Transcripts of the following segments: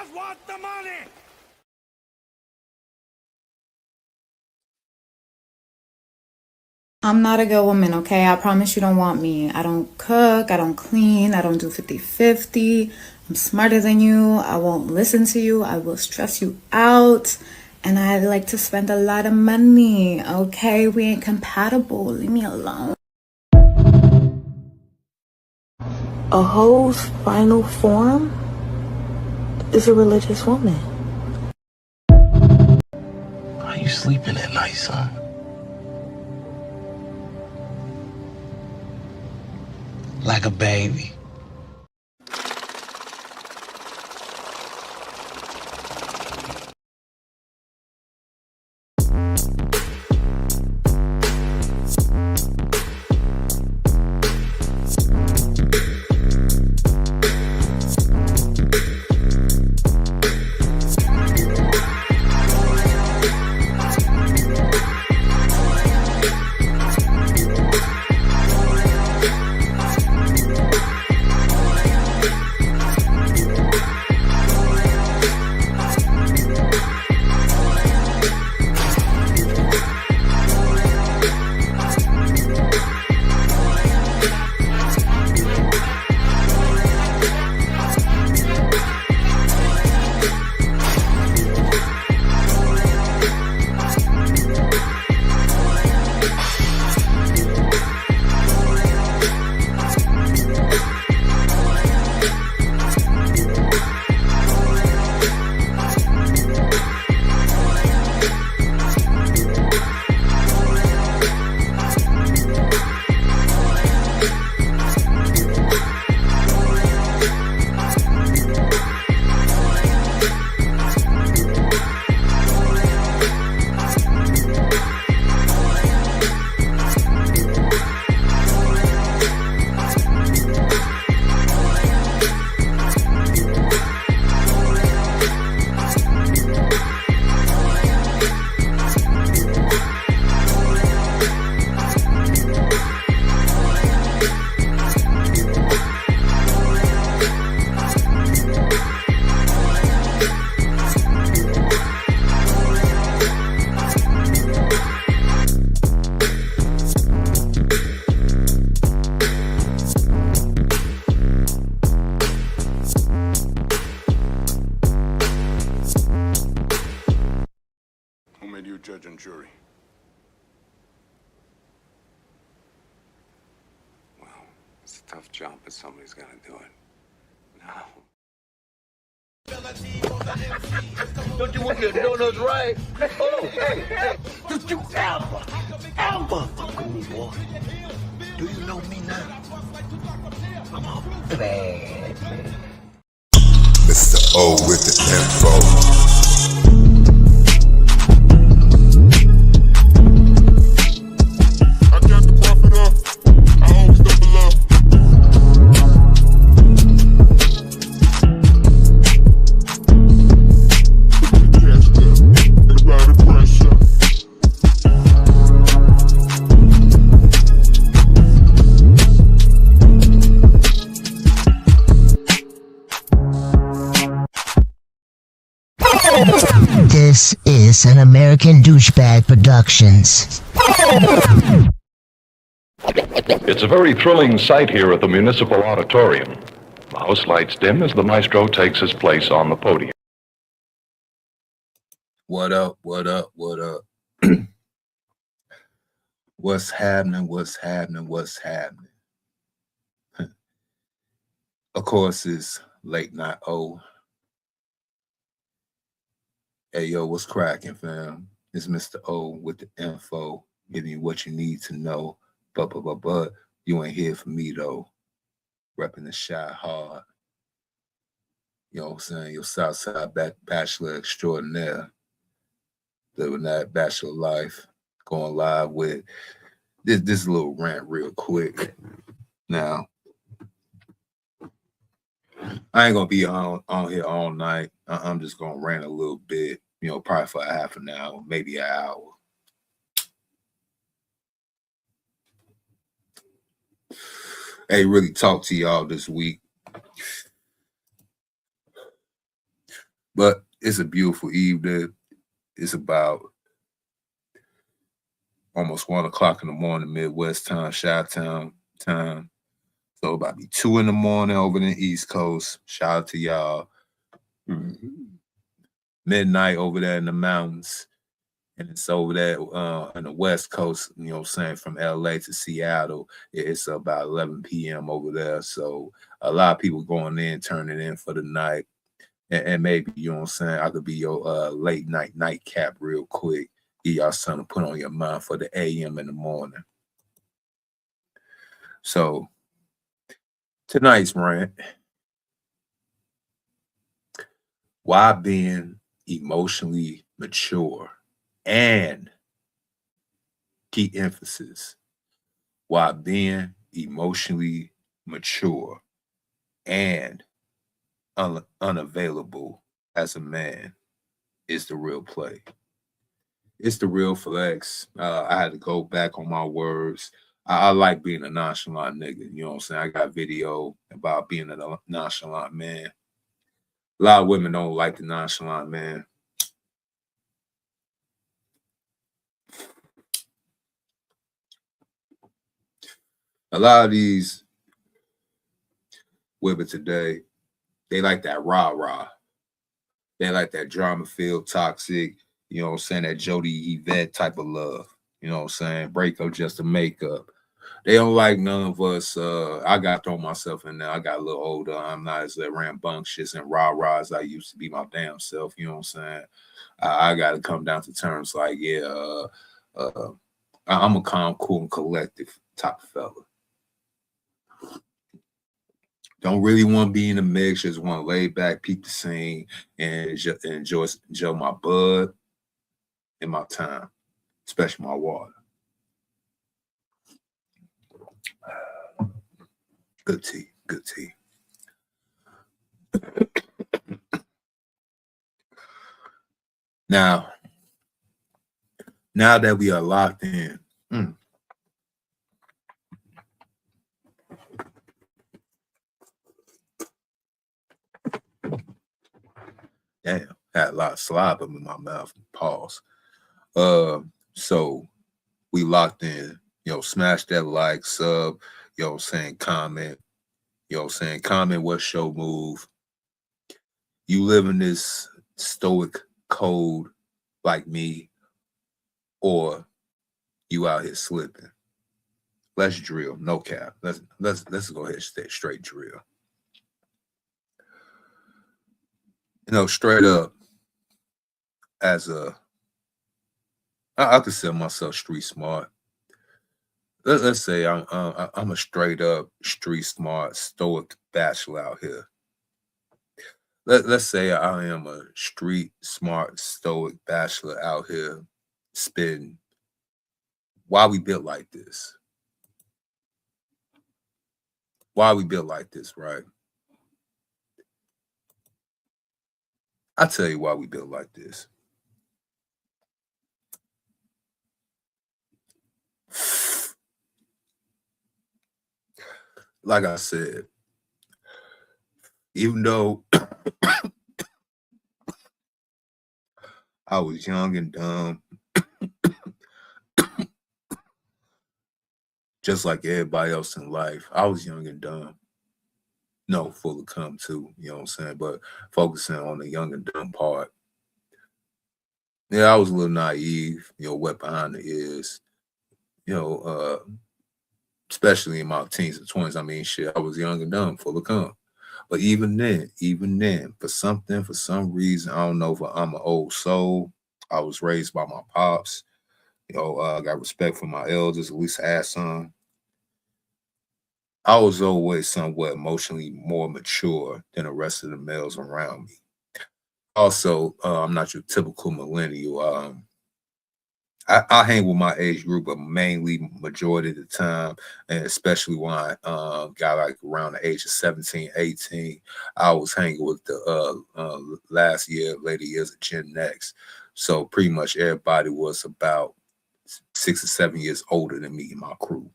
just want the money! I'm not a good woman, okay? I promise you don't want me. I don't cook, I don't clean, I don't do 50-50. I'm smarter than you. I won't listen to you. I will stress you out. And I like to spend a lot of money, okay? We ain't compatible. Leave me alone. A hoe's final form is a religious woman. How you sleeping at night, son? Like a baby. Judge and jury. Well, it's a tough job, but somebody's got to do it. Now. Don't you want your donuts right? Oh, hey, don't you ever fuck with me, boy. Do you know me now? I'm a bad man. Mr. O with the info. This is an American Douchebag Productions. It's a very thrilling sight here at the Municipal Auditorium. The house lights dim as the maestro takes his place on the podium. What up, what up, what up? What's happening, what's happening, what's happening? Of course, it's Late Night O. Hey, yo, what's cracking, fam? It's Mr. O with the info, giving you what you need to know. But you ain't here for me, though. Repping the shot hard. You know what I'm saying? Your Southside Bachelor extraordinaire. Living that Bachelor life. Going live with this little rant real quick. Now, I ain't gonna be on here all night. I'm just gonna rant a little bit, probably for a half an hour, maybe an hour. Hey, really talk to y'all this week. But it's a beautiful evening. It's about almost 1 o'clock in the morning, Midwest time, Chi-Town time. So about be 2 in the morning over in the East Coast. Shout out to y'all. Midnight over there in the mountains. And it's over there on the West Coast, you know what I'm saying, from LA to Seattle. It's about 11 p.m. over there. So a lot of people going in, turning in for the night. And maybe, you know what I'm saying, I could be your late night nightcap real quick. Get y'all something to put on your mind for the AM in the morning. So tonight's rant, why being emotionally mature and key emphasis, why being emotionally mature and unavailable as a man is the real play. It's the real flex. I had to go back on my words. I like being a nonchalant nigga. You know what I'm saying? I got video about being a nonchalant man. A lot of women don't like the nonchalant man. A lot of these women today, they like that rah-rah. They like that drama-filled, toxic, you know what I'm saying, that Jody Yvette type of love. You know what I'm saying? Breakup just to make up. They don't like none of us. I got to throw myself in there. I got a little older. I'm not as rambunctious and rah-rah as I used to be my damn self. You know what I'm saying? I got to come down to terms like, yeah, I'm a calm, cool, and collective type of fella. Don't really want to be in the mix. Just want to lay back, peep the scene, and enjoy my bud and my time, especially my water. Good tea, good tea. Now that we are locked in, damn, had a lot of slob in my mouth. Pause. So we locked in. You know, smash that like, sub. You know what I'm saying? Comment. You know what I'm saying? Comment what's your move. You live in this stoic code like me, or you out here slipping. Let's drill. No cap. Let's go ahead and stay straight drill. You know, straight up, as I consider myself street smart. Let's say I'm a straight up street smart stoic bachelor out here. Let's say I am a street smart stoic bachelor out here spitting. Why we built like this? Why we built like this, right? I'll tell you why we built like this. Like I said, even though I was young and dumb, just like everybody else in life, I was young and dumb. No, full of cum too, you know what I'm saying? But focusing on the young and dumb part. Yeah, I was a little naive, you know, wet behind the ears, you know, especially in my teens and 20s. I mean, shit, I was young and dumb, full of cum. But even then, for some reason, I don't know if I'm an old soul. I was raised by my pops. You know, I got respect for my elders, at least I had some. I was always somewhat emotionally more mature than the rest of the males around me. Also, I'm not your typical millennial. I hang with my age group, but mainly majority of the time, and especially when I got like around the age of 17, 18, I was hanging with the later years of Gen X. So pretty much everybody was about 6 or 7 years older than me and my crew.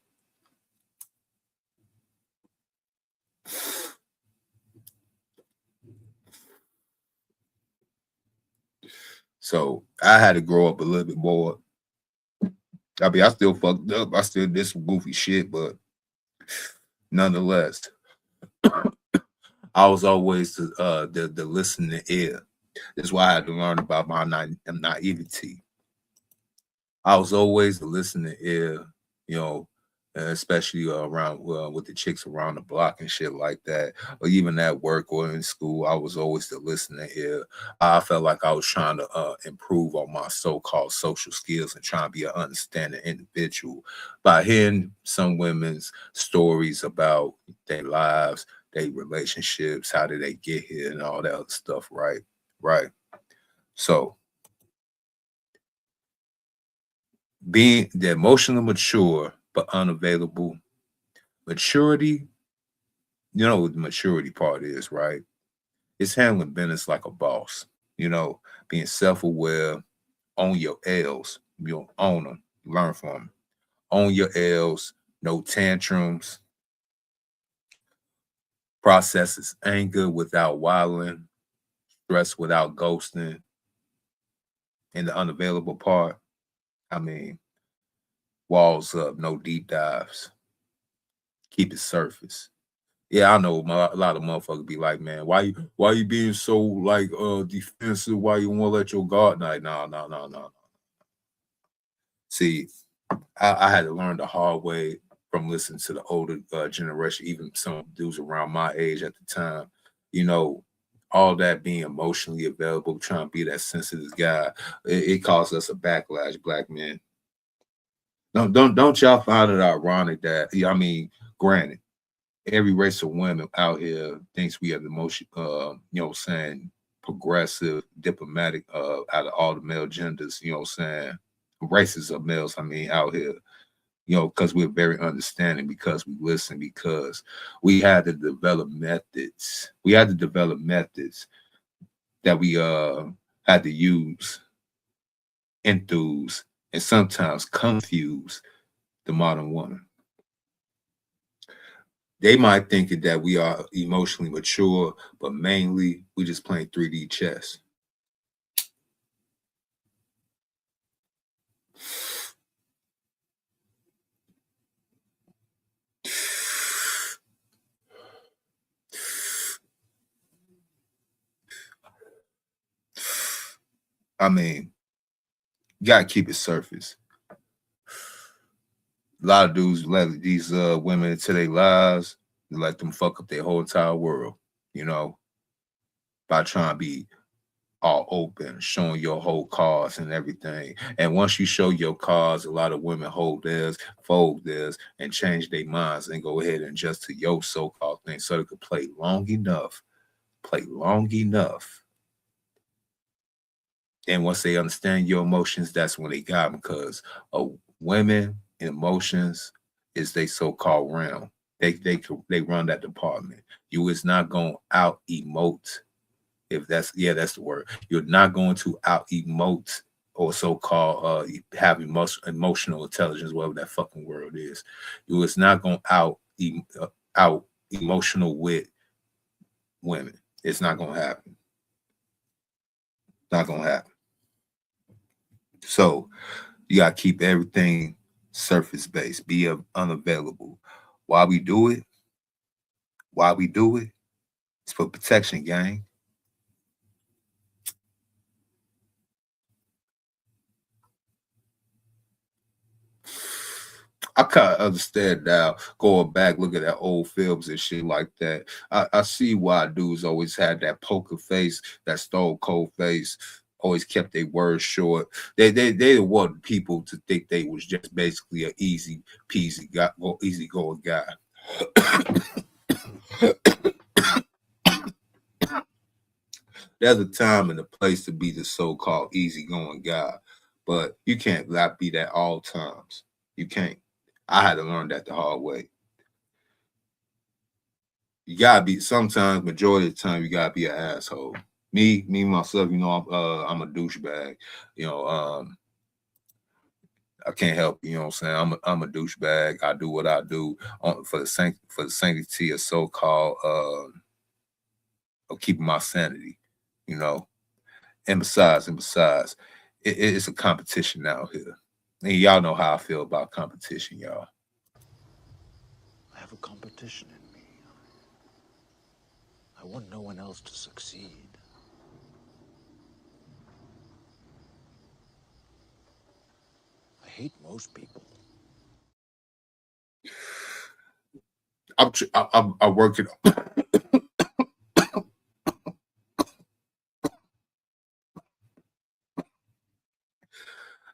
So I had to grow up a little bit more. I mean, I still fucked up. I still did some goofy shit, but nonetheless, I was always the listening ear. That's why I had to learn about my naivety. I was always the listening ear, you know, especially around with the chicks around the block and shit like that, or even at work or in school. I was always the listening ear. I felt like I was trying to improve on my so-called social skills and trying to be an understanding individual by hearing some women's stories about their lives, their relationships, how did they get here, and all that other stuff. Right. So being the emotionally mature but unavailable. Maturity, you know what the maturity part is, right? It's handling business like a boss, being self-aware, own your L's, own them, learn from them. Own your L's, no tantrums, processes anger without wilding, stress without ghosting. And the unavailable part, I mean, walls up, no deep dives. Keep it surface. Yeah, I know a lot of motherfuckers be like, man, why you being so like defensive? Why you won't let your guard? No. See, I had to learn the hard way from listening to the older generation, even some dudes around my age at the time. All that being emotionally available, trying to be that sensitive guy, it caused us a backlash, black men. Don't y'all find it ironic that granted, every race of women out here thinks we are the most, progressive, diplomatic out of all the male genders, races of males, out here, because we're very understanding, because we listen, because we had to develop methods. We had to develop methods that we had to use, enthuse, and sometimes confuse the modern woman. They might think that we are emotionally mature, but mainly we just playing 3D chess. You gotta keep it surface. A lot of dudes let these women into their lives and let them fuck up their whole entire world, by trying to be all open, showing your whole cards and everything. And once you show your cards, a lot of women hold theirs, fold theirs, and change their minds and go ahead and adjust to your so-called thing so they could play long enough. And once they understand your emotions, that's when they got them, because women emotions is they so-called realm. They run that department. You is not going to out emote. If that's the word. You're not going to out emote or so-called have emotional intelligence, whatever that fucking word is. You is not going to out emotional with women. It's not going to happen. Not going to happen. So you got to keep everything surface based. Be unavailable. Why we do it? It's for protection, gang. I kind of understand now, going back, looking at old films and shit like that. I see why dudes always had that poker face, that stone cold face, always kept their words short. They want people to think they was just basically an easy peasy guy, easy going guy. There's a time and a place to be the so-called easygoing guy, but you can't not be that all times. You can't. I had to learn that the hard way. You gotta be, sometimes, majority of the time, you gotta be an asshole. Me myself, I'm a douchebag. I can't help, what I'm saying? I'm a douchebag. I do what I do for the sanctity of so-called of keeping my sanity, And besides, it's a competition out here. And y'all know how I feel about competition, y'all. I have a competition in me. I want no one else to succeed. I hate most people. I work it.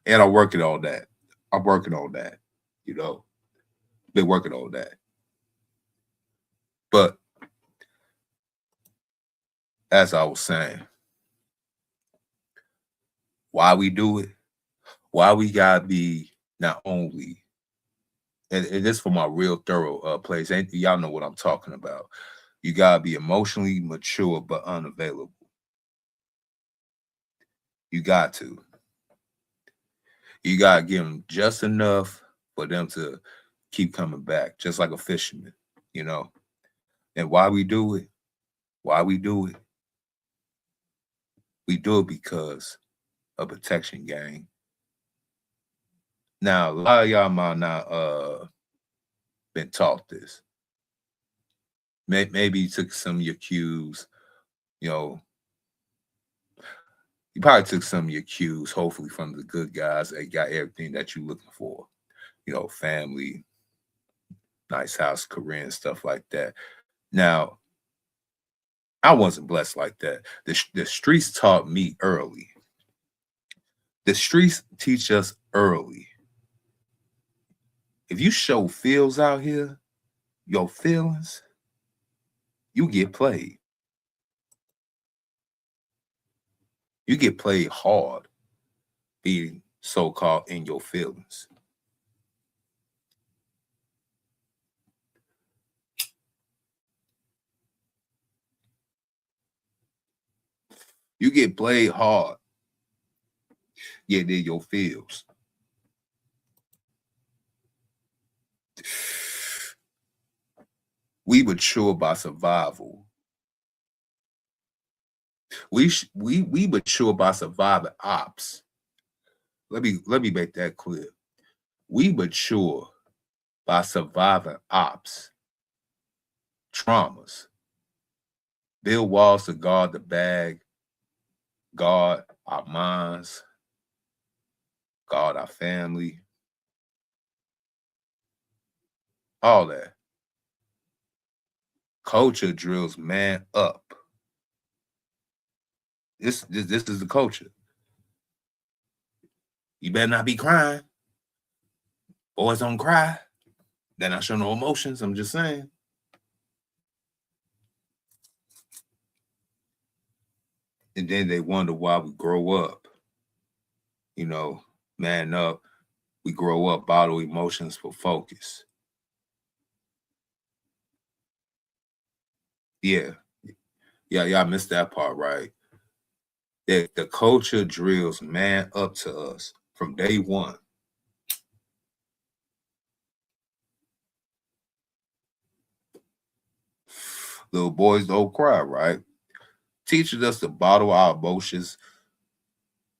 And I'm working on that. I'm working on that. You know, been working on that. But as I was saying, why we do it, why we gotta be not only, and this for my real thorough place. And y'all know what I'm talking about. You gotta be emotionally mature but unavailable. You got to. You gotta give them just enough for them to keep coming back, just like a fisherman, you know. And why we do it? Why we do it? We do it because of protection, gang. Now, a lot of y'all might not been taught this. Maybe you took some of your cues, you know. You probably took some of your cues, hopefully, from the good guys that got everything that you're looking for. You know, family, nice house, career, and stuff like that. Now, I wasn't blessed like that. The streets taught me early. The streets teach us early. If you show feels out here, your feelings, you get played. You get played hard being so-called in your feelings. You get played hard. Yeah, they're your feels. We mature by survival. We mature by surviving ops. Let me make that clear. We mature by surviving ops, traumas. Build walls to guard the bag, guard our minds, guard our family, all that. Culture drills man up. This is the culture. You better not be crying. Boys don't cry. They're not showing no emotions. I'm just saying. And then they wonder why we grow up. You know, man up. We grow up, bottle emotions for focus. Yeah. Y'all missed that part, right? The culture drills man up to us from day one. Little boys don't cry, right? Teaching us to bottle our emotions,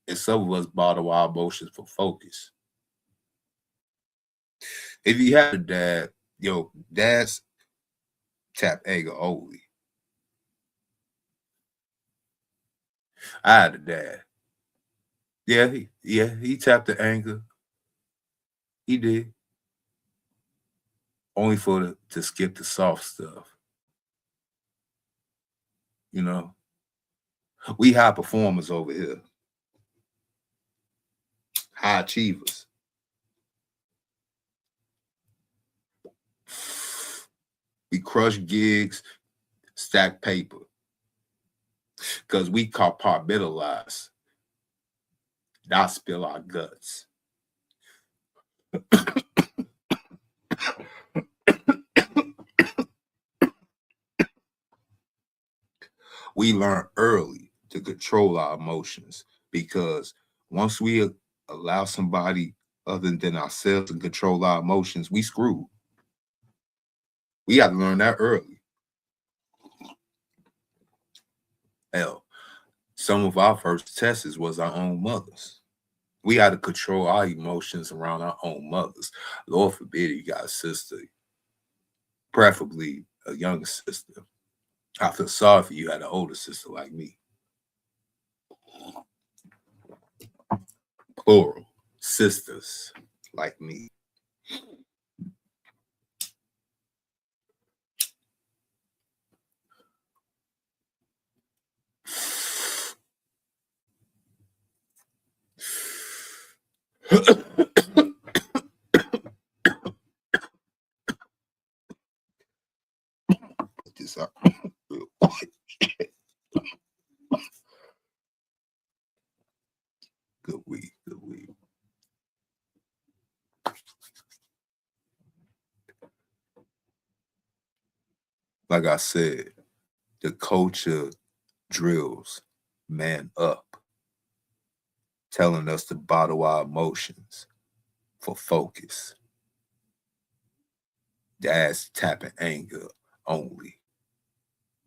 and some of us bottle our emotions for focus. If you have a dad, dads tap anger only. I had a dad. He tapped the anger. He did. Only to skip the soft stuff. You know, we high performers over here. High achievers. We crush gigs, stack paper. Because we compartmentalize, not spill our guts. We learn early to control our emotions, because once we allow somebody other than ourselves to control our emotions, we screwed. We got to learn that early. Hell, Some of our first tests was our own mothers. We had to control our emotions around our own mothers. Lord forbid you got a sister, preferably a younger sister. I feel sorry for you had an older sister like me. Plural, sisters like me. This out real quick. Good weed, good weed. Like I said, the culture drills man up, telling us to bottle our emotions for focus. Dad's tapping anger only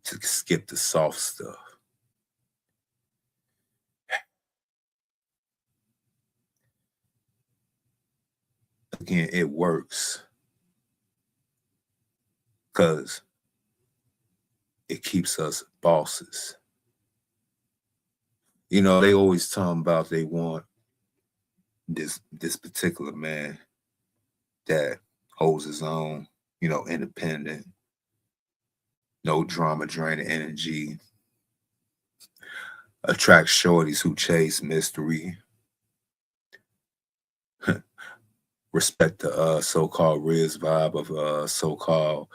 to skip the soft stuff. Again, it works because it keeps us bosses. You know, they always talking about they want this particular man that holds his own, you know, independent, no drama draining energy, attracts shorties who chase mystery, respect the so-called Riz vibe of so-called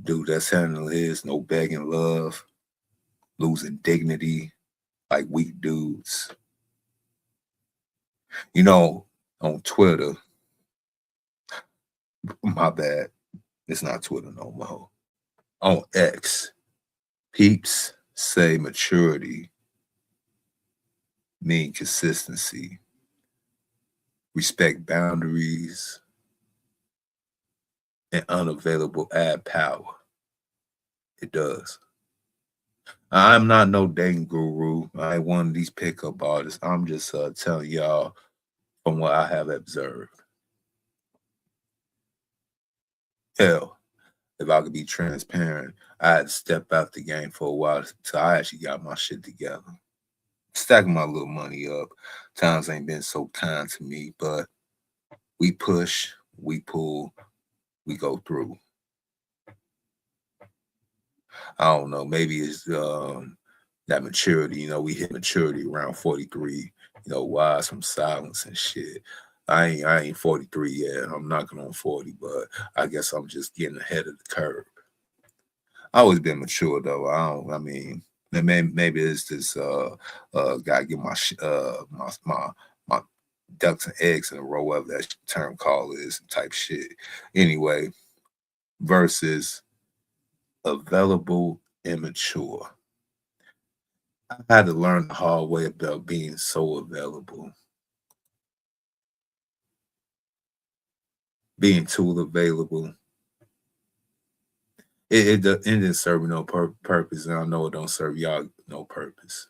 dude that's handling his, no begging love, losing dignity like weak dudes. You know, on Twitter, my bad, it's not Twitter no more. On X, peeps say maturity mean consistency, respect boundaries, and unavailable add power. It does. I'm not no dating guru. I ain't one of these pickup artists. I'm just telling y'all from what I have observed. Hell, if I could be transparent, I had to step out the game for a while till I actually got my shit together. Stacking my little money up. Times ain't been so kind to me, but we push, we pull, we go through. I don't know, maybe it's that maturity, you know, we hit maturity around 43, you know, wise from silence and shit. I ain't 43 yet. I'm knocking on 40, but I guess I'm just getting ahead of the curve. I always been mature though. Maybe it's this gotta get my ducks and eggs in a row, whatever that term call is, type shit. Anyway, versus available, immature. I had to learn the hard way about being so available. Being too available. It didn't serve me no purpose, and I know it don't serve y'all no purpose.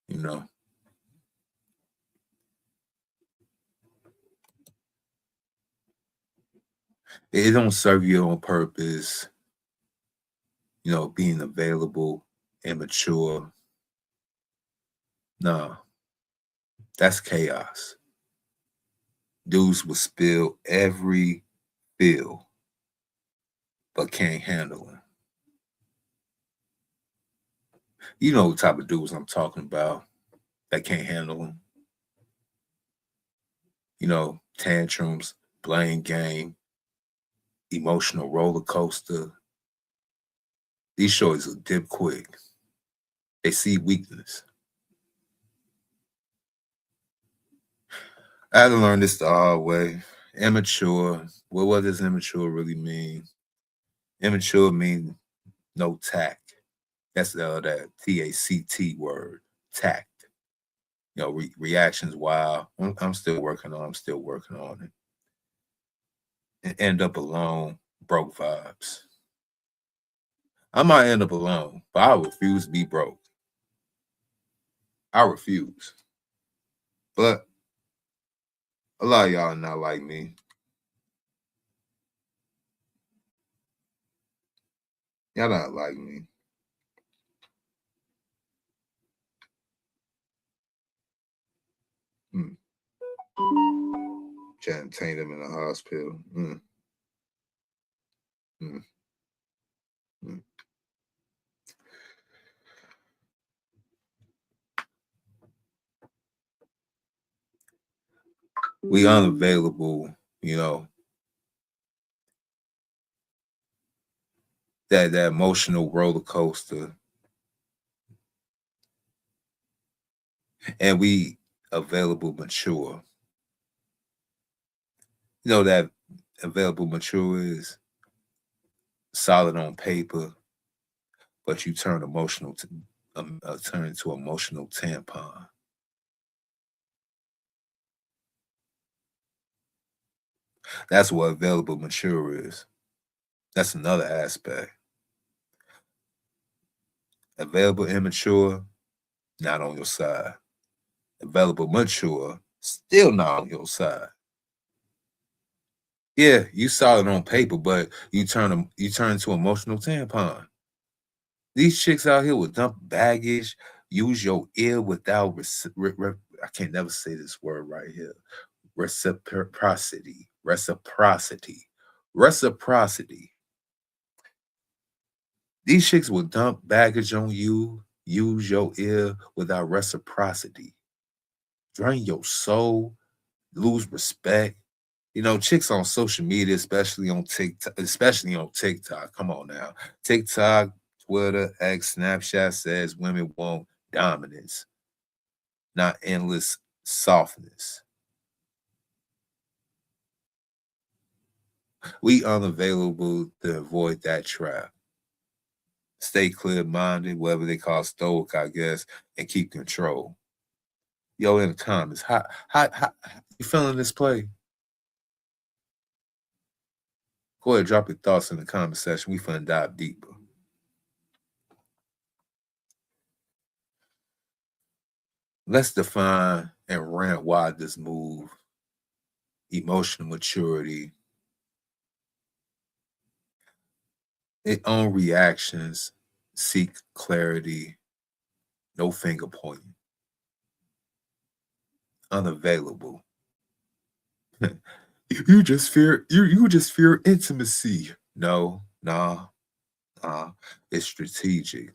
You know? It don't serve you on purpose, you know, being available, immature. No, that's chaos. Dudes will spill every feel, but can't handle them. You know the type of dudes I'm talking about that can't handle them. You know, tantrums, blame game, emotional roller coaster. These shorties will dip quick. They see weakness. I had to learn this the hard way. Immature. Well, what does immature really mean? Immature means no tact. That's that TACT word, tact. You know, reactions wild. I'm still working on. I'm still working on it. And end up alone, broke vibes. I might end up alone, but I refuse to be broke. I refuse. But a lot of y'all are not like me. Y'all not like me. Trying to taint them in the hospital. We unavailable, you know. That emotional roller coaster. And we available mature. You know that available mature is solid on paper, but you turn emotional to turn into emotional tampon. That's what available mature is. That's another aspect. Available immature, not on your side. Available mature, still not on your side. Yeah, you solid on paper, but you turn into emotional tampon. These chicks out here with dump baggage, use your ear without I can't never say this word right here. Reciprocity. These chicks will dump baggage on you, use your ear without reciprocity. Drain your soul, lose respect. You know, chicks on social media, especially on TikTok. Come on now. TikTok, Twitter, X, Snapchat says women want dominance, not endless softness. We unavailable to avoid that trap. Stay clear-minded, whatever they call Stoic, I guess, and keep control. Yo, in the comments, how you feeling this play? Go ahead, drop your thoughts in the comment section. We finna dive deeper. Let's define and rant why this move, emotional maturity, its own reactions, seek clarity, no finger pointing, unavailable. you just fear intimacy. No, nah. It's strategic.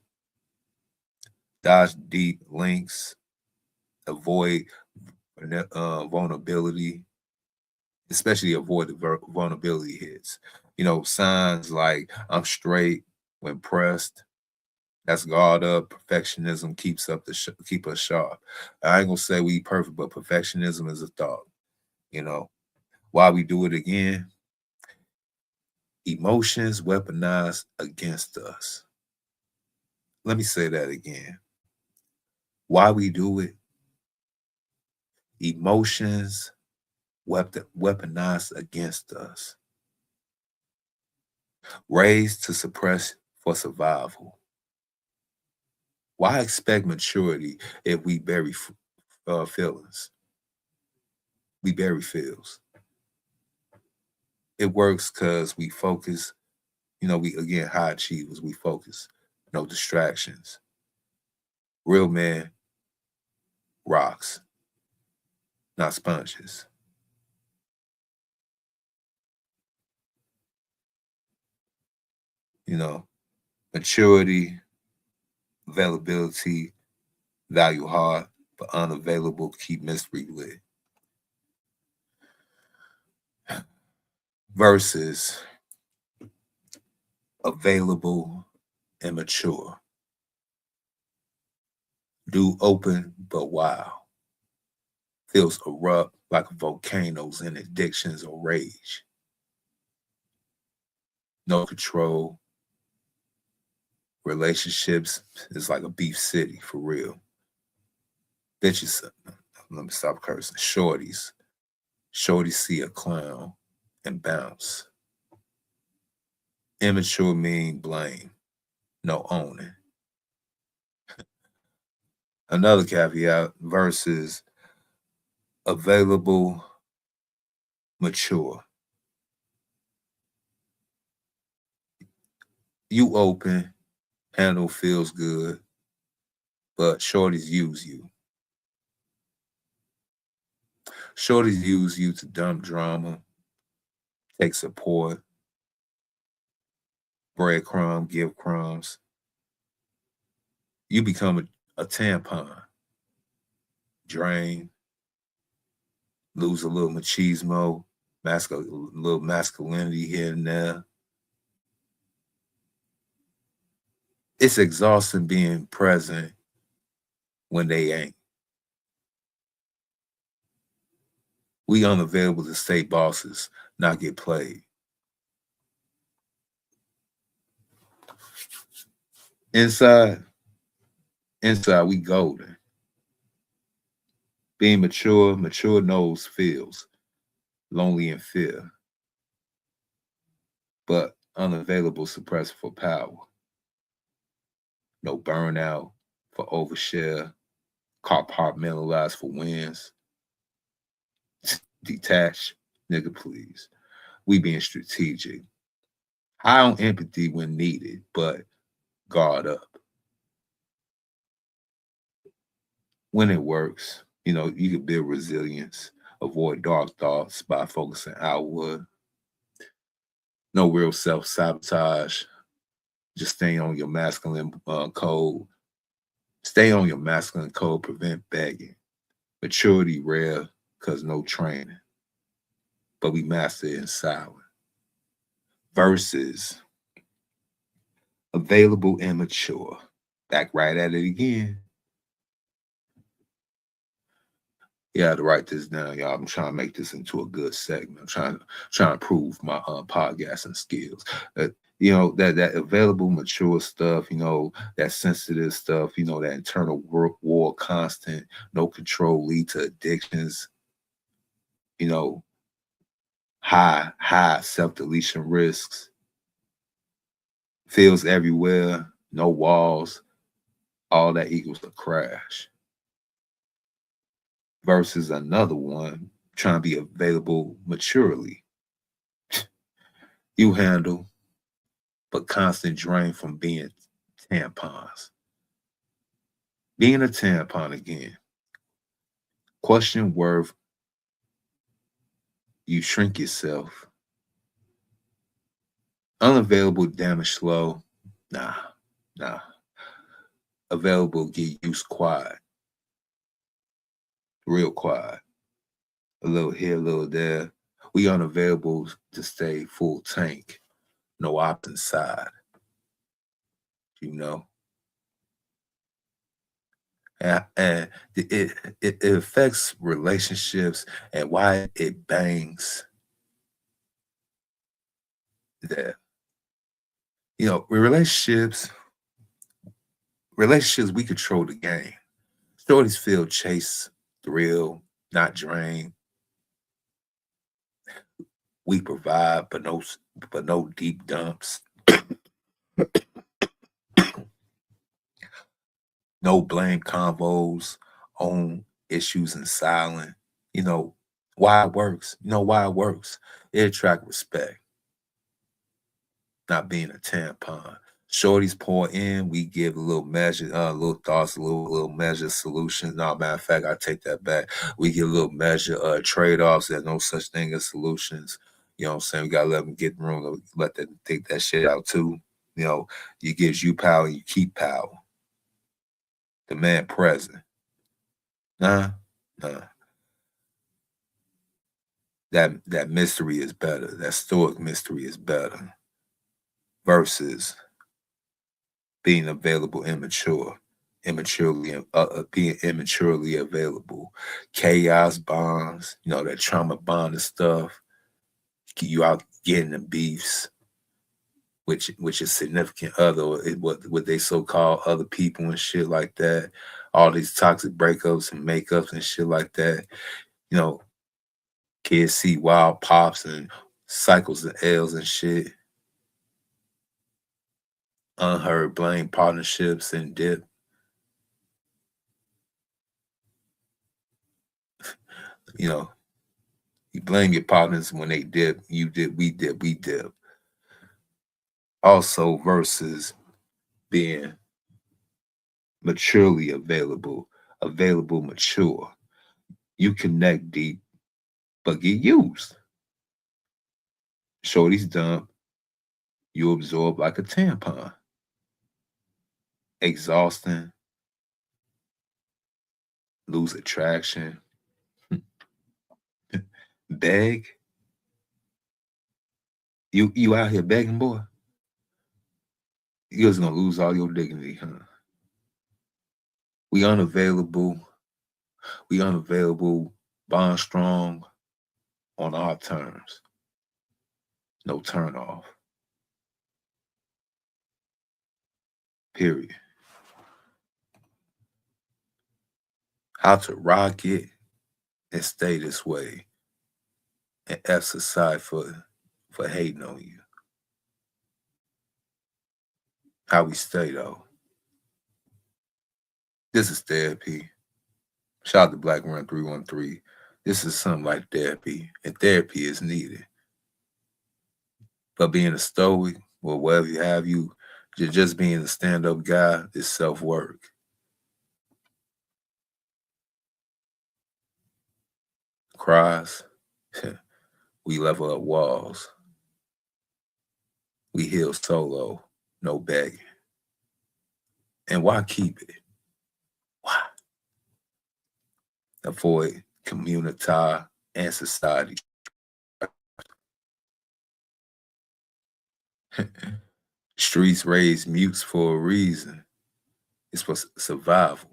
Dodge deep links, avoid vulnerability, especially avoid the vulnerability hits. You know, signs like I'm straight when pressed. That's guard up. Perfectionism keep us sharp. I ain't gonna say we perfect, but perfectionism is a thought. You know, why we do it again? Emotions weaponized against us. Let me say that again. Why we do it? Emotions weaponized against us. Raised to suppress for survival. Why expect maturity if we bury feelings? We bury feels. It works because we focus. You know, we again high achievers. We focus. No distractions. Real men rocks, not sponges. You know, maturity, availability, value hard, but unavailable, keep mystery lit. Versus available and mature. Do open but wild. Feels erupt like volcanoes in addictions or rage. No control. Relationships is like a beef city for real. Bitches, let me stop cursing. Shorties. Shorties see a clown and bounce. Immature mean blame. no owning. Another caveat versus available, mature. You open, handle feels good, but shorties use you. Shorties use you to dump drama, take support, breadcrumb, give crumbs. You become a tampon, drain, lose a little machismo, little masculinity here and there. It's exhausting being present when they ain't. We unavailable to stay bosses, not get played. Inside we golden. Being mature knows feels lonely and fear, but unavailable suppressed for power. No burnout for overshare, compartmentalized for wins. Detached, nigga, please. We being strategic. High on empathy when needed, but guard up. When it works, you can build resilience, avoid dark thoughts by focusing outward. No real self-sabotage. Just stay on your masculine code. Stay on your masculine code, prevent begging. Maturity rare, because no training. But we master it in silence. Versus available and mature. Back right at it again. Yeah, I had to write this down, y'all. I'm trying to make this into a good segment. I'm trying to improve my podcasting skills. That available, mature stuff, that sensitive stuff, that internal war constant, no control lead to addictions, high self-deletion risks, feels everywhere, no walls, all that equals a crash. Versus another one trying to be available maturely. You handle, but constant drain from being tampons. Being a tampon again. Question worth. You shrink yourself. Unavailable, damage slow. Nah. Available, get used quiet. Real quiet. A little here, a little there. We unavailable to stay full tank. No opt inside. And it affects relationships and why it bangs. That relationships we control the game. Shorties feel chase, thrill, not drain. We provide, but no deep dumps. No blame convos, own issues in silence. Why it works. Why it works. It attract respect. Not being a tampon. Shorties pour in, we give a little measure, little thoughts, a little measure solutions. No, matter of fact, I take that back. We give a little measure trade-offs. There's no such thing as solutions. You know what I'm saying? We gotta let them get in the room, let them think that shit out too. It gives you power, you keep power. The man present. Nah. That mystery is better. That stoic mystery is better. Versus being available immature. Being immaturely available. Chaos bonds, that trauma bonded stuff. You out getting the beefs, which is significant other, what they so-called other people and shit like that. All these toxic breakups and makeups and shit like that. Kids see wild pops and cycles and L's and shit. unheard blame partnerships and dip. You know, you blame your partners when they dip. You dip, we dip, we dip. Also, versus being maturely available, mature. You connect deep, but get used. Shorties dump, you absorb like a tampon. Exhausting, lose attraction. Beg. You out here begging, boy? You're just gonna lose all your dignity, huh? We unavailable, bond strong on our terms. No turn off. Period. How to rock it and stay this way and F aside for hating on you. How we stay though. This is therapy. Shout out to Black Run 313. This is something like therapy, and therapy is needed. But being a stoic or whatever you have, just being a stand-up guy is self-work. Cries, we level up walls. We heal solo, no begging. And why keep it? Why? Avoid community and society. Streets raise mutes for a reason. It's for survival.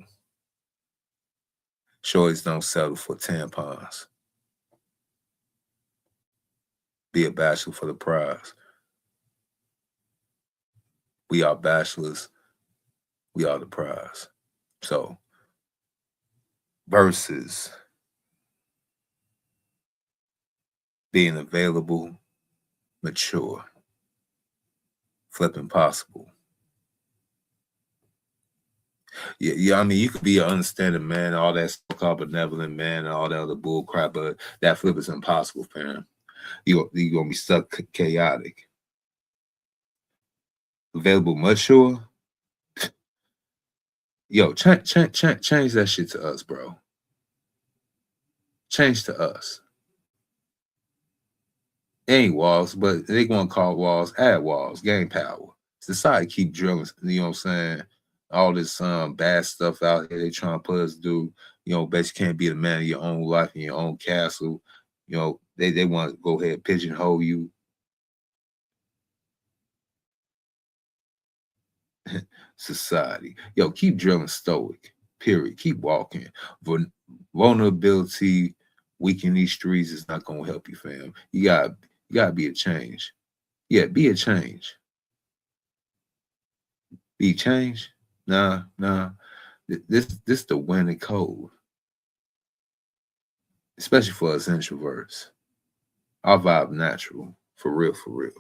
Shorties don't settle for tampons. Be a bachelor for the prize. We are bachelors. We are the prize. So, versus being available, mature, flipping possible. Yeah, I mean, you could be an understanding man, all that so-called benevolent man, and all that other bull crap, but that flip is impossible, fam. You're gonna be stuck chaotic. Available, mature. Yo, change that shit to us, bro. Change to us. It ain't walls, but they gonna call walls, add walls, gain power. Society keep drilling, you know what I'm saying? All this bad stuff out here they trying to put us do. You know, basically can't be the man of your own life in your own castle. You know, they want to go ahead and pigeonhole you. Society. Yo, keep drilling stoic. Period. Keep walking. Vulnerability, weakening these streets is not gonna help you, fam. You gotta be a change. Yeah, be a change. Be change? Nah. This the winning code. Especially for us introverts. Our vibe natural. For real, for real.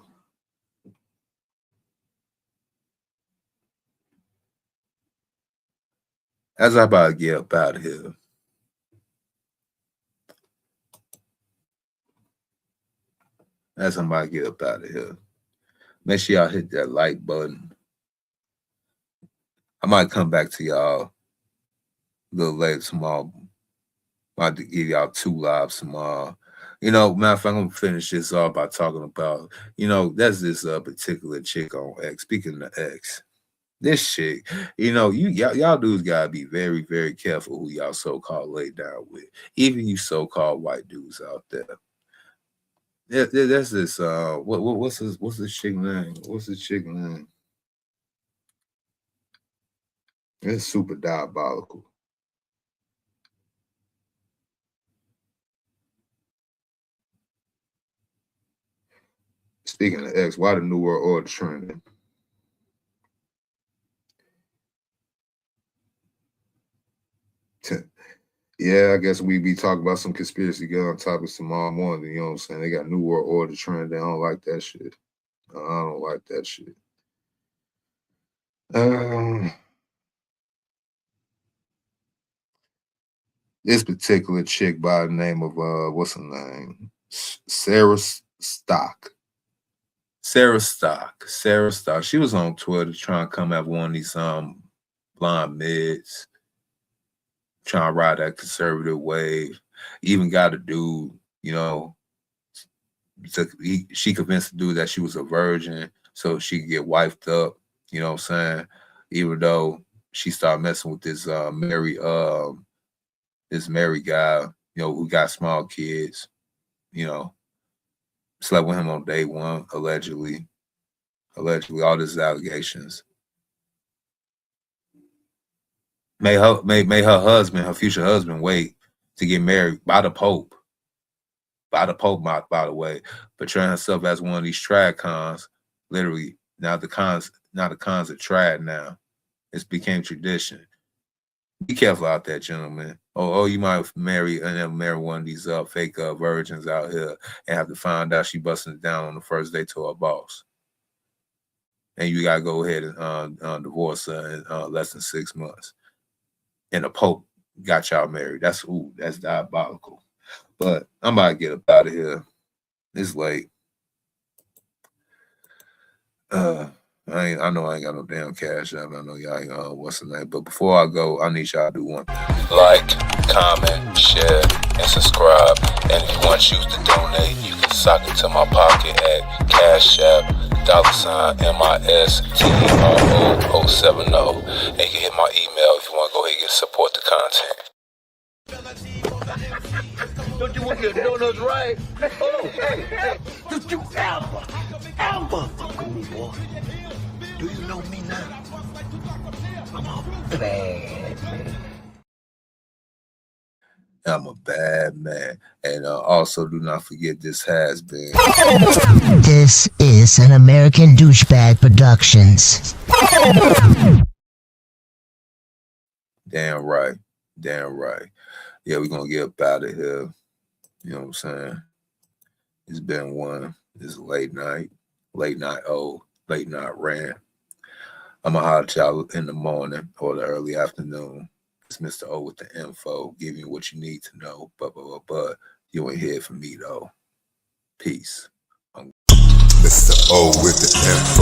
As I about to get up out of here, make sure y'all hit that like button. I might come back to y'all a little later tomorrow. I'm about to give y'all 2 lives tomorrow. You know, matter of fact, I'm gonna finish this off by talking about, you know, that's this particular chick on X. Speaking of X, this chick, you know, y'all dudes gotta be very, very careful who y'all so-called lay down with. Even you so-called white dudes out there. There's this what's this chick name? What's this chick name? It's super diabolical. Speaking of X, why the New World Order trending? Yeah, I guess we be talking about some conspiracy gun topics tomorrow morning. You know what I'm saying? They got New World Order trending. I don't like that shit. I don't like that shit. This particular chick by the name of what's her name? Sarah Stock. Sarah Stock. She was on Twitter trying to come at one of these blonde mids, trying to ride that conservative wave. Even got a dude, you know, she convinced the dude that she was a virgin so she could get wifed up, you know what I'm saying? Even though she started messing with this married guy, you know, who got small kids, you know, slept with him on day one, allegedly, all these allegations. Made her husband, her future husband, wait to get married by the Pope. By the Pope, by the way, portraying herself as one of these trad cons. Literally, now the cons are trad now. It's became tradition. Be careful out there, gentlemen. Oh, you might marry one of these fake virgins out here and have to find out she busting it down on the first day to her boss. And you gotta go ahead and divorce her in less than 6 months. And the Pope got y'all married. That's diabolical. But I'm about to get up out of here. It's late. I know I ain't got no damn cash app. I know y'all ain't what's the name. But before I go, I need y'all to do one thing. Like, comment, share, and subscribe. And if you want to choose to donate, you can sock it to my pocket at Cash App, $MISTRO070. And you can hit my email if you want to go ahead and support the content. Don't you want your donuts right? Oh, hey, don't you ever fuck with me, boy. Do you know me now? I'm a bad man. I'm a bad man. And also do not forget this has been. This is an American Douchebag Productions. Damn right. Yeah, we're gonna get up out of here. You know what I'm saying? It's been one. It's late night rant. I'm gonna holler at y'all in the morning or the early afternoon. It's Mr. O with the info, giving you what you need to know. But you ain't here for me though. Peace. Mr. O with the info.